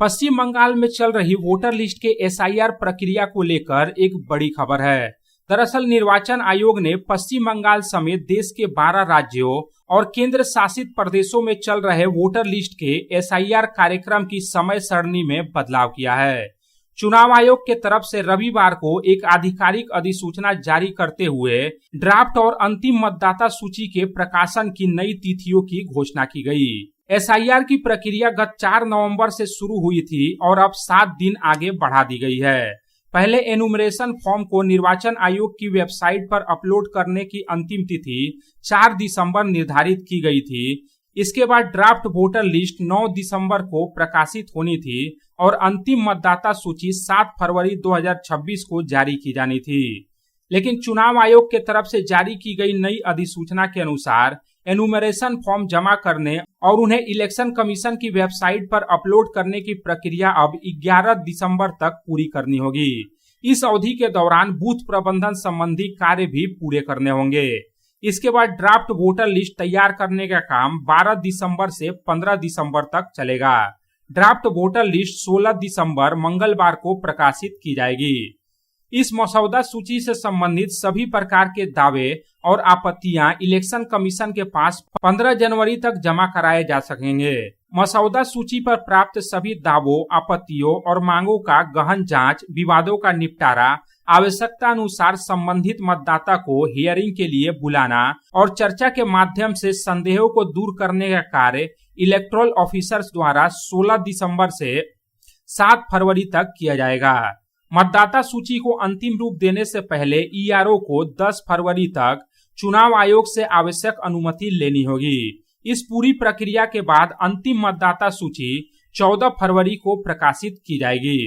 पश्चिम बंगाल में चल रही वोटर लिस्ट के एसआईआर प्रक्रिया को लेकर एक बड़ी खबर है। दरअसल निर्वाचन आयोग ने पश्चिम बंगाल समेत देश के 12 राज्यों और केंद्र शासित प्रदेशों में चल रहे वोटर लिस्ट के एसआईआर कार्यक्रम की समय सारणी में बदलाव किया है। चुनाव आयोग के तरफ से रविवार को एक आधिकारिक अधिसूचना जारी करते हुए ड्राफ्ट और अंतिम मतदाता सूची के प्रकाशन की नई तिथियों की घोषणा की गई। एसआईआर की प्रक्रिया गत 4 नवंबर से शुरू हुई थी और अब 7 दिन आगे बढ़ा दी गई है। पहले एनुमरेशन फॉर्म को निर्वाचन आयोग की वेबसाइट पर अपलोड करने की अंतिम तिथि 4 दिसंबर निर्धारित की गई थी। इसके बाद ड्राफ्ट वोटर लिस्ट 9 दिसंबर को प्रकाशित होनी थी और अंतिम मतदाता सूची 7 फरवरी 2026 को जारी की जानी थी। लेकिन चुनाव आयोग के तरफ से जारी की गई नई अधिसूचना के अनुसार एनुमरेशन फॉर्म जमा करने और उन्हें इलेक्शन कमीशन की वेबसाइट पर अपलोड करने की प्रक्रिया अब 11 दिसंबर तक पूरी करनी होगी। इस अवधि के दौरान बूथ प्रबंधन संबंधी कार्य भी पूरे करने होंगे। इसके बाद ड्राफ्ट वोटर लिस्ट तैयार करने का काम 12 दिसंबर से 15 दिसंबर तक चलेगा। ड्राफ्ट वोटर लिस्ट 16 दिसंबर मंगलवार को प्रकाशित की जाएगी। इस मसौदा सूची से संबंधित सभी प्रकार के दावे और आपत्तियां इलेक्शन कमीशन के पास 15 जनवरी तक जमा कराए जा सकेंगे। मसौदा सूची पर प्राप्त सभी दावों, आपत्तियों और मांगों का गहन जांच, विवादों का निपटारा, आवश्यकता अनुसार संबंधित मतदाता को हियरिंग के लिए बुलाना और चर्चा के माध्यम से संदेहों को दूर करने का कार्य इलेक्टोरल ऑफिसर्स द्वारा 16 दिसंबर से 7 फरवरी तक किया जाएगा। मतदाता सूची को अंतिम रूप देने से पहले ईआरओ को 10 फरवरी तक चुनाव आयोग से आवश्यक अनुमति लेनी होगी। इस पूरी प्रक्रिया के बाद अंतिम मतदाता सूची 14 फरवरी को प्रकाशित की जाएगी।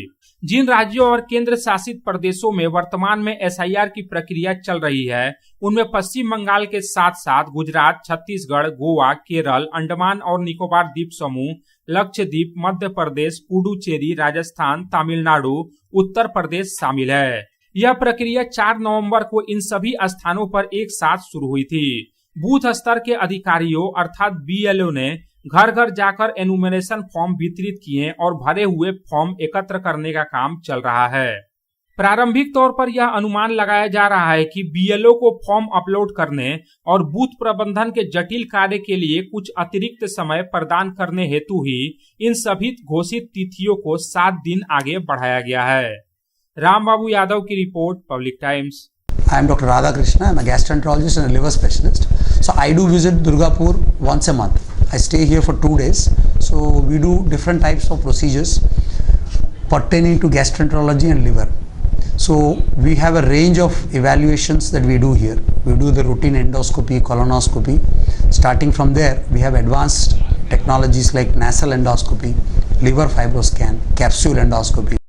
जिन राज्यों और केंद्र शासित प्रदेशों में वर्तमान में एसआईआर की प्रक्रिया चल रही है, उनमें पश्चिम बंगाल के साथ साथ गुजरात, छत्तीसगढ़, गोवा, केरल, अंडमान और निकोबार द्वीप समूह, लक्षद्वीप, मध्य प्रदेश, पुडुचेरी, राजस्थान, तमिलनाडु, उत्तर प्रदेश शामिल है। यह प्रक्रिया 4 नवंबर को इन सभी स्थानों पर एक साथ शुरू हुई थी। बूथ स्तर के अधिकारियों अर्थात बीएलओ ने घर घर जाकर एनुमरेशन फॉर्म वितरित किए और भरे हुए फॉर्म एकत्र करने का काम चल रहा है। प्रारंभिक तौर पर यह अनुमान लगाया जा रहा है कि बीएलओ को फॉर्म अपलोड करने और बूथ प्रबंधन के जटिल कार्य के लिए कुछ अतिरिक्त समय प्रदान करने हेतु ही इन सभी घोषित तिथियों को 7 दिन आगे बढ़ाया गया है। रामबाबू यादव की report, public times. I am Dr. Radhakrishna. I am a gastroenterologist and a liver specialist. So I do visit Durgapur once a month. I stay here for 2 days. So we do different types of procedures pertaining to gastroenterology and liver. So we have a range of evaluations that we do here. We do the routine endoscopy, colonoscopy. Starting from there, we have advanced technologies like nasal endoscopy, liver fibroscan, capsule endoscopy.